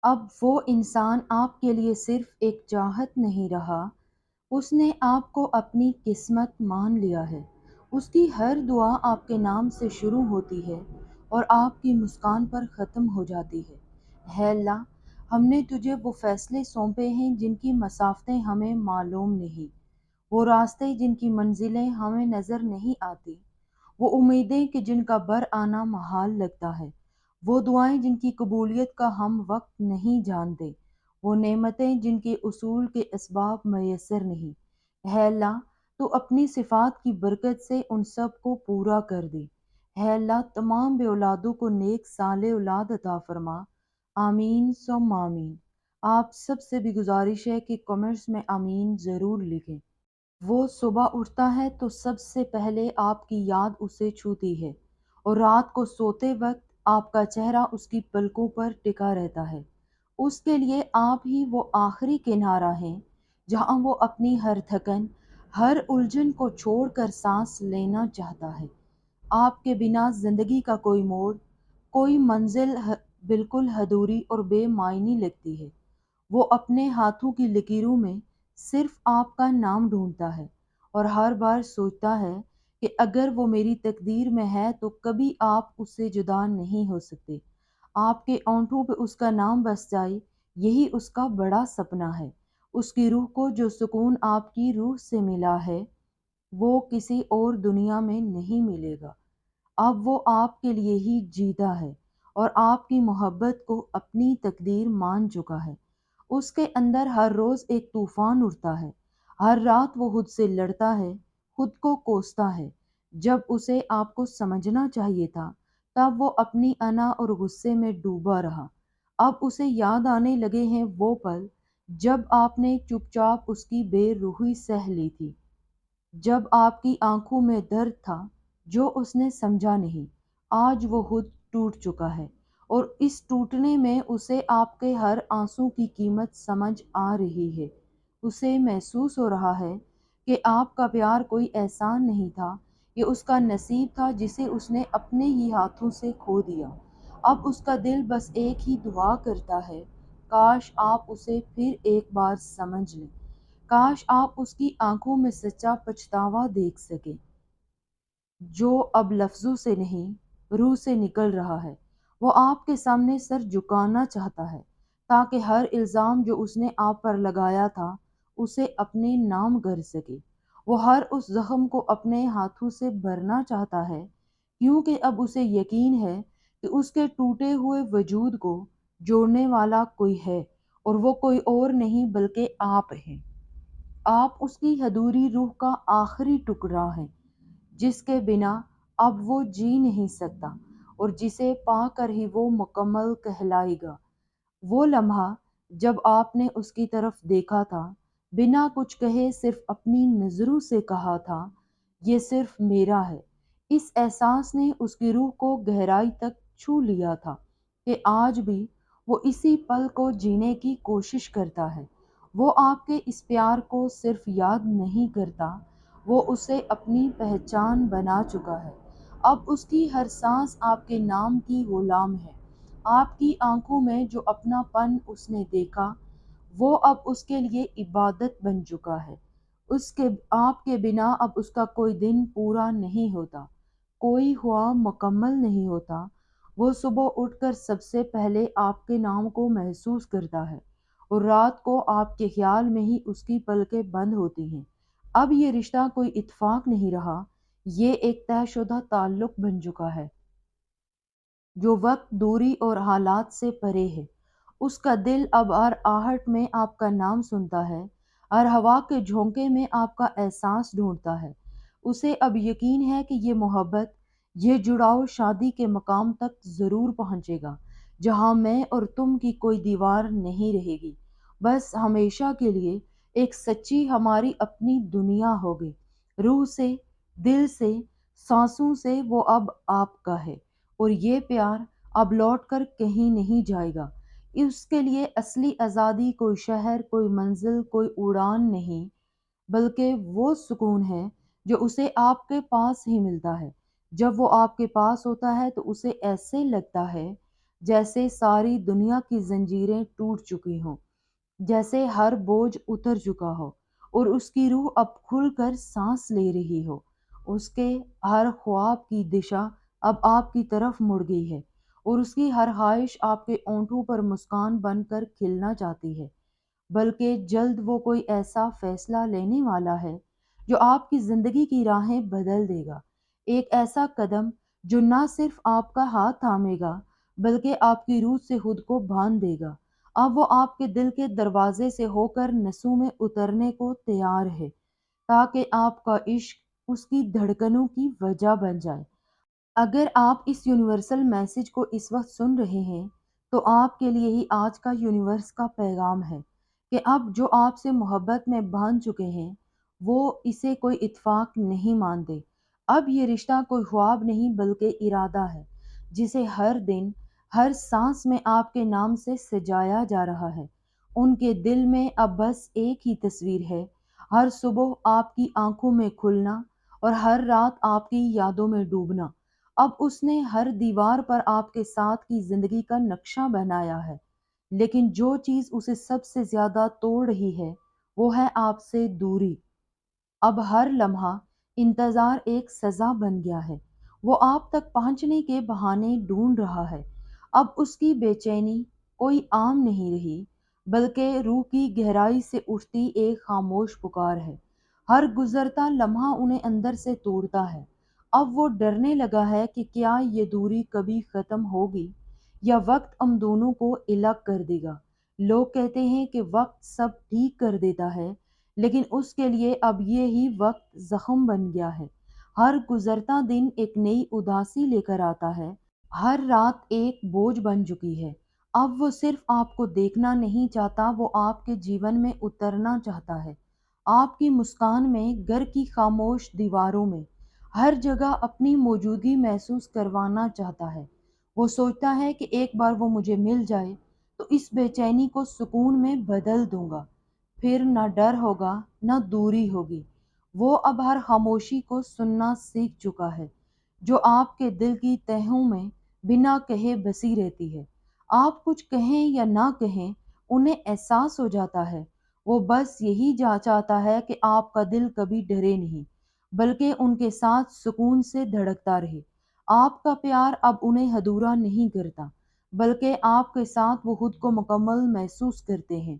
اب وہ انسان آپ کے لیے صرف ایک چاہت نہیں رہا، اس نے آپ کو اپنی قسمت مان لیا ہے۔ اس کی ہر دعا آپ کے نام سے شروع ہوتی ہے اور آپ کی مسکان پر ختم ہو جاتی ہے۔ ہے اللہ، ہم نے تجھے وہ فیصلے سونپے ہیں جن کی مسافتیں ہمیں معلوم نہیں، وہ راستے جن کی منزلیں ہمیں نظر نہیں آتی، وہ امیدیں کہ جن کا بر آنا محال لگتا ہے، وہ دعائیں جن کی قبولیت کا ہم وقت نہیں جانتے، وہ نعمتیں جن کے اصول کے اسباب میسر نہیں۔ ہے اللہ، تو اپنی صفات کی برکت سے ان سب کو پورا کر دے۔ ہے اللہ، تمام بے اولادوں کو نیک صالح اولاد عطا فرما۔ آمین ثم آمین۔ آپ سب سے بھی گزارش ہے کہ کمنٹس میں آمین ضرور لکھیں۔ وہ صبح اٹھتا ہے تو سب سے پہلے آپ کی یاد اسے چھوتی ہے، اور رات کو سوتے وقت آپ کا چہرہ اس کی پلکوں پر ٹکا رہتا ہے۔ اس کے لیے آپ ہی وہ آخری کنارہ ہیں جہاں وہ اپنی ہر تھکن، ہر الجھن کو چھوڑ کر سانس لینا چاہتا ہے۔ آپ کے بنا زندگی کا کوئی موڑ، کوئی منزل بالکل ادھوری اور بے معنی لگتی ہے۔ وہ اپنے ہاتھوں کی لکیروں میں صرف آپ کا نام ڈھونڈتا ہے اور ہر بار سوچتا ہے کہ اگر وہ میری تقدیر میں ہے تو کبھی آپ اس سے جدا نہیں ہو سکتے۔ آپ کے ہونٹوں پہ اس کا نام بس جائے، یہی اس کا بڑا سپنا ہے۔ اس کی روح کو جو سکون آپ کی روح سے ملا ہے، وہ کسی اور دنیا میں نہیں ملے گا۔ اب وہ آپ کے لیے ہی جیتا ہے اور آپ کی محبت کو اپنی تقدیر مان چکا ہے۔ اس کے اندر ہر روز ایک طوفان اٹھتا ہے، ہر رات وہ خود سے لڑتا ہے، خود کو کوستا ہے۔ جب اسے آپ کو سمجھنا چاہیے تھا، تب وہ اپنی انا اور غصے میں ڈوبا رہا۔ اب اسے یاد آنے لگے ہیں وہ پل جب آپ نے چپ چاپ اس کی بے روحی سہ لی تھی، جب آپ کی آنکھوں میں درد تھا جو اس نے سمجھا نہیں۔ آج وہ خود ٹوٹ چکا ہے اور اس ٹوٹنے میں اسے آپ کے ہر آنسو کی قیمت سمجھ آ رہی ہے۔ اسے محسوس ہو رہا ہے کہ آپ کا پیار کوئی احسان نہیں تھا، یہ اس کا نصیب تھا جسے اس نے اپنے ہی ہاتھوں سے کھو دیا۔ اب اس کا دل بس ایک ہی دعا کرتا ہے، کاش آپ اسے پھر ایک بار سمجھ لیں، کاش آپ اس کی آنکھوں میں سچا پچھتاوا دیکھ سکیں، جو اب لفظوں سے نہیں، روح سے نکل رہا ہے۔ وہ آپ کے سامنے سر جھکانا چاہتا ہے تاکہ ہر الزام جو اس نے آپ پر لگایا تھا اسے اپنے نام کر سکے۔ وہ ہر اس زخم کو اپنے ہاتھوں سے بھرنا چاہتا ہے، کیونکہ اب اسے یقین ہے کہ اس کے ٹوٹے ہوئے وجود کو جوڑنے والا کوئی ہے، اور وہ کوئی اور نہیں بلکہ آپ ہیں۔ آپ اس کی ادھوری روح کا آخری ٹکڑا ہیں، جس کے بنا اب وہ جی نہیں سکتا اور جسے پا کر ہی وہ مکمل کہلائے گا۔ وہ لمحہ جب آپ نے اس کی طرف دیکھا تھا، بنا کچھ کہے صرف اپنی نظروں سے کہا تھا، یہ صرف میرا ہے۔ اس احساس نے اس کی روح کو گہرائی تک چھو لیا تھا کہ آج بھی وہ اسی پل کو جینے کی کوشش کرتا ہے۔ وہ آپ کے اس پیار کو صرف یاد نہیں کرتا، وہ اسے اپنی پہچان بنا چکا ہے۔ اب اس کی ہر سانس آپ کے نام کی غلام ہے۔ آپ کی آنکھوں میں جو اپنا پن اس نے دیکھا، وہ اب اس کے لیے عبادت بن چکا ہے۔ آپ کے بنا اب اس کا کوئی دن پورا نہیں ہوتا، کوئی خواب مکمل نہیں ہوتا۔ وہ صبح اٹھ کر سب سے پہلے آپ کے نام کو محسوس کرتا ہے، اور رات کو آپ کے خیال میں ہی اس کی پلکیں بند ہوتی ہیں۔ اب یہ رشتہ کوئی اتفاق نہیں رہا، یہ ایک طے شدہ تعلق بن چکا ہے جو وقت، دوری اور حالات سے پرے ہے۔ اس کا دل اب ہر آہٹ میں آپ کا نام سنتا ہے، ہر ہوا کے جھونکے میں آپ کا احساس ڈھونڈتا ہے۔ اسے اب یقین ہے کہ یہ محبت، یہ جڑاؤ شادی کے مقام تک ضرور پہنچے گا، جہاں میں اور تم کی کوئی دیوار نہیں رہے گی، بس ہمیشہ کے لیے ایک سچی ہماری اپنی دنیا ہوگی۔ روح سے، دل سے، سانسوں سے وہ اب آپ کا ہے، اور یہ پیار اب لوٹ کر کہیں نہیں جائے گا۔ اس کے لیے اصلی آزادی کوئی شہر، کوئی منزل، کوئی اڑان نہیں، بلکہ وہ سکون ہے جو اسے آپ کے پاس ہی ملتا ہے۔ جب وہ آپ کے پاس ہوتا ہے تو اسے ایسے لگتا ہے جیسے ساری دنیا کی زنجیریں ٹوٹ چکی ہوں، جیسے ہر بوجھ اتر چکا ہو اور اس کی روح اب کھل کر سانس لے رہی ہو۔ اس کے ہر خواب کی دشا اب آپ کی طرف مڑ گئی ہے اور اس کی ہر خواہش آپ کے اونٹوں پر مسکان بن کر کھلنا چاہتی ہے، بلکہ جلد وہ کوئی ایسا فیصلہ لینے والا ہے جو آپ کی زندگی کی راہیں بدل دے گا۔ ایک ایسا قدم جو نہ صرف آپ کا ہاتھ تھامے گا بلکہ آپ کی روح سے خود کو باندھ دے گا۔ اب وہ آپ کے دل کے دروازے سے ہو کر نسوں میں اترنے کو تیار ہے تاکہ آپ کا عشق اس کی دھڑکنوں کی وجہ بن جائے۔ اگر آپ اس یونیورسل میسج کو اس وقت سن رہے ہیں تو آپ کے لیے ہی آج کا یونیورس کا پیغام ہے کہ اب جو آپ سے محبت میں باندھ چکے ہیں وہ اسے کوئی اتفاق نہیں مانتے۔ اب یہ رشتہ کوئی خواب نہیں بلکہ ارادہ ہے جسے ہر دن ہر سانس میں آپ کے نام سے سجایا جا رہا ہے۔ ان کے دل میں اب بس ایک ہی تصویر ہے، ہر صبح آپ کی آنکھوں میں کھلنا اور ہر رات آپ کی یادوں میں ڈوبنا۔ اب اس نے ہر دیوار پر آپ کے ساتھ کی زندگی کا نقشہ بنایا ہے، لیکن جو چیز اسے سب سے زیادہ توڑ رہی ہے وہ ہے آپ سے دوری۔ اب ہر لمحہ انتظار ایک سزا بن گیا ہے، وہ آپ تک پہنچنے کے بہانے ڈھونڈ رہا ہے۔ اب اس کی بے چینی کوئی عام نہیں رہی بلکہ روح کی گہرائی سے اٹھتی ایک خاموش پکار ہے۔ ہر گزرتا لمحہ انہیں اندر سے توڑتا ہے۔ اب وہ ڈرنے لگا ہے کہ کیا یہ دوری کبھی ختم ہوگی یا وقت ہم دونوں کو الگ کر دے گا۔ لوگ کہتے ہیں کہ وقت سب ٹھیک کر دیتا ہے، لیکن اس کے لیے اب یہی وقت زخم بن گیا ہے۔ ہر گزرتا دن ایک نئی اداسی لے کر آتا ہے، ہر رات ایک بوجھ بن چکی ہے۔ اب وہ صرف آپ کو دیکھنا نہیں چاہتا، وہ آپ کے جیون میں اترنا چاہتا ہے۔ آپ کی مسکان میں، گھر کی خاموش دیواروں میں، ہر جگہ اپنی موجودگی محسوس کروانا چاہتا ہے۔ وہ سوچتا ہے کہ ایک بار وہ مجھے مل جائے تو اس بے چینی کو سکون میں بدل دوں گا، پھر نہ ڈر ہوگا نہ دوری ہوگی۔ وہ اب ہر خاموشی کو سننا سیکھ چکا ہے جو آپ کے دل کی تہوں میں بنا کہے بسی رہتی ہے۔ آپ کچھ کہیں یا نہ کہیں انہیں احساس ہو جاتا ہے۔ وہ بس یہی چاہتا ہے کہ آپ کا دل کبھی ڈرے نہیں بلکہ ان کے ساتھ سکون سے دھڑکتا رہے۔ آپ کا پیار اب انہیں ادھورا نہیں کرتا بلکہ آپ کے ساتھ وہ خود کو مکمل محسوس کرتے ہیں۔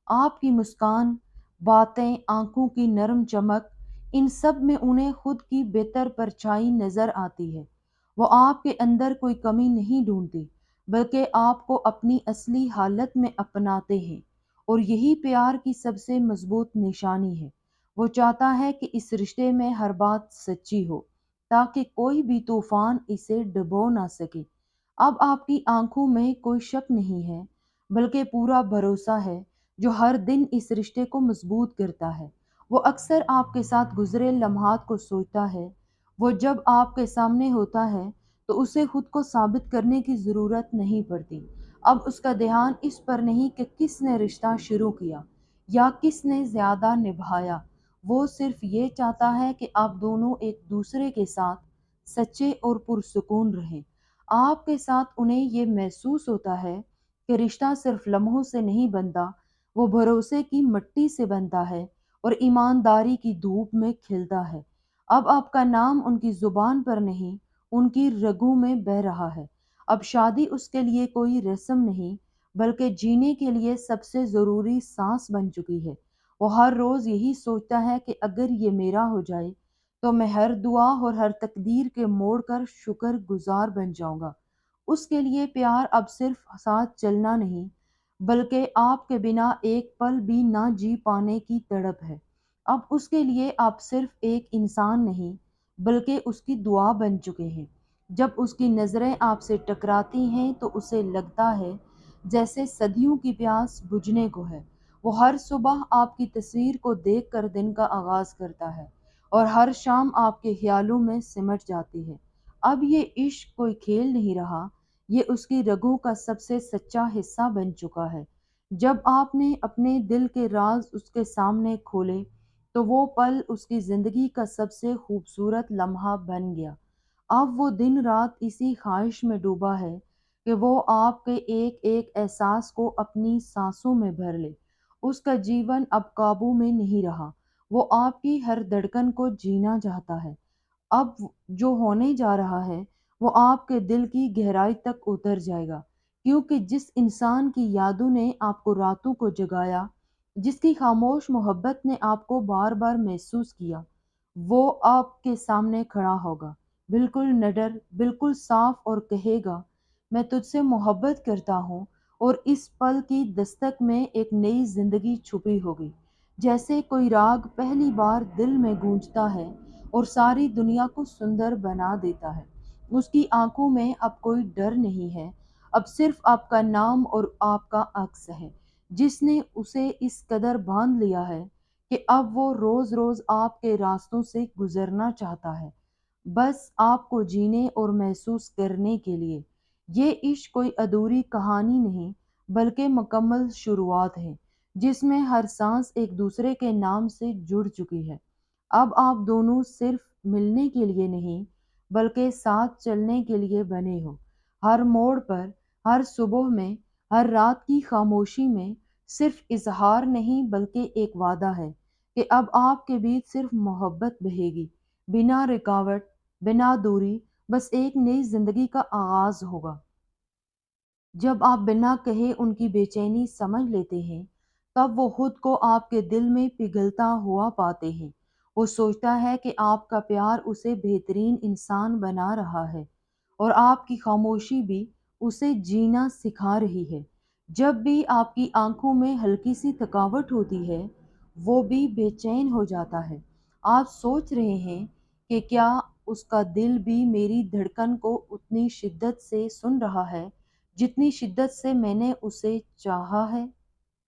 آپ کی مسکان، باتیں، آنکھوں کی نرم چمک، ان سب میں انہیں خود کی بہتر پرچھائی نظر آتی ہے۔ وہ آپ کے اندر کوئی کمی نہیں ڈھونڈتے بلکہ آپ کو اپنی اصلی حالت میں اپناتے ہیں، اور یہی پیار کی سب سے مضبوط نشانی ہے۔ وہ چاہتا ہے کہ اس رشتے میں ہر بات سچی ہو تاکہ کوئی بھی طوفان اسے ڈبو نہ سکے۔ اب آپ کی آنکھوں میں کوئی شک نہیں ہے بلکہ پورا بھروسہ ہے جو ہر دن اس رشتے کو مضبوط کرتا ہے۔ وہ اکثر آپ کے ساتھ گزرے لمحات کو سوچتا ہے۔ وہ جب آپ کے سامنے ہوتا ہے تو اسے خود کو ثابت کرنے کی ضرورت نہیں پڑتی۔ اب اس کا دھیان اس پر نہیں کہ کس نے رشتہ شروع کیا یا کس نے زیادہ نبھایا۔ وہ صرف یہ چاہتا ہے کہ آپ دونوں ایک دوسرے کے ساتھ سچے اور پرسکون رہیں۔ آپ کے ساتھ انہیں یہ محسوس ہوتا ہے کہ رشتہ صرف لمحوں سے نہیں بنتا، وہ بھروسے کی مٹی سے بنتا ہے اور ایمانداری کی دھوپ میں کھلتا ہے۔ اب آپ کا نام ان کی زبان پر نہیں، ان کی رگوں میں بہہ رہا ہے۔ اب شادی اس کے لیے کوئی رسم نہیں بلکہ جینے کے لیے سب سے ضروری سانس بن چکی ہے۔ وہ ہر روز یہی سوچتا ہے کہ اگر یہ میرا ہو جائے تو میں ہر دعا اور ہر تقدیر کے موڑ کر شکر گزار بن جاؤں گا۔ اس کے لیے پیار اب صرف ساتھ چلنا نہیں بلکہ آپ کے بنا ایک پل بھی نہ جی پانے کی تڑپ ہے۔ اب اس کے لیے آپ صرف ایک انسان نہیں بلکہ اس کی دعا بن چکے ہیں۔ جب اس کی نظریں آپ سے ٹکراتی ہیں تو اسے لگتا ہے جیسے صدیوں کی پیاس بجھنے کو ہے۔ وہ ہر صبح آپ کی تصویر کو دیکھ کر دن کا آغاز کرتا ہے اور ہر شام آپ کے خیالوں میں سمٹ جاتی ہے۔ اب یہ عشق کوئی کھیل نہیں رہا، یہ اس کی رگوں کا سب سے سچا حصہ بن چکا ہے۔ جب آپ نے اپنے دل کے راز اس کے سامنے کھولے تو وہ پل اس کی زندگی کا سب سے خوبصورت لمحہ بن گیا۔ اب وہ دن رات اسی خواہش میں ڈوبا ہے کہ وہ آپ کے ایک ایک احساس کو اپنی سانسوں میں بھر لے۔ اس کا جیون اب قابو میں نہیں رہا، وہ آپ کی ہر دھڑکن کو جینا چاہتا ہے۔ اب جو ہونے جا رہا ہے وہ آپ کے دل کی گہرائی تک اتر جائے گا، کیونکہ جس انسان کی یادوں نے آپ کو راتوں کو جگایا، جس کی خاموش محبت نے آپ کو بار بار محسوس کیا، وہ آپ کے سامنے کھڑا ہوگا، بالکل نڈر، بالکل صاف، اور کہے گا، میں تجھ سے محبت کرتا ہوں۔ اور اس پل کی دستک میں ایک نئی زندگی چھپی ہوگی، جیسے کوئی راگ پہلی بار دل میں گونجتا ہے اور ساری دنیا کو سندر بنا دیتا ہے۔ اس کی آنکھوں میں اب کوئی ڈر نہیں ہے، اب صرف آپ کا نام اور آپ کا عکس ہے، جس نے اسے اس قدر باندھ لیا ہے کہ اب وہ روز روز آپ کے راستوں سے گزرنا چاہتا ہے، بس آپ کو جینے اور محسوس کرنے کے لیے۔ یہ عشق کوئی ادھوری کہانی نہیں، بلکہ مکمل شروعات ہے، جس میں ہر سانس ایک دوسرے کے نام سے جڑ چکی ہے۔ اب آپ دونوں صرف ملنے کے لیے نہیں، بلکہ ساتھ چلنے کے لیے بنے ہو۔ ہر موڑ پر، ہر صبح میں، ہر رات کی خاموشی میں صرف اظہار نہیں بلکہ ایک وعدہ ہے کہ اب آپ کے بیچ صرف محبت بہے گی، بنا رکاوٹ، بنا دوری، بس ایک نئی زندگی کا آغاز ہوگا۔ جب آپ بنا کہے ان کی بے چینی سمجھ لیتے ہیں، تب وہ خود کو آپ کے دل میں پگھلتا ہوا پاتے ہیں۔ وہ سوچتا ہے کہ آپ کا پیار اسے بہترین انسان بنا رہا ہے، اور آپ کی خاموشی بھی اسے جینا سکھا رہی ہے۔ جب بھی آپ کی آنکھوں میں ہلکی سی تھکاوٹ ہوتی ہے، وہ بھی بے چین ہو جاتا ہے۔ آپ سوچ رہے ہیں کہ کیا اس کا دل بھی میری دھڑکن کو اتنی شدت سے سن رہا ہے جتنی شدت سے میں نے اسے چاہا ہے؟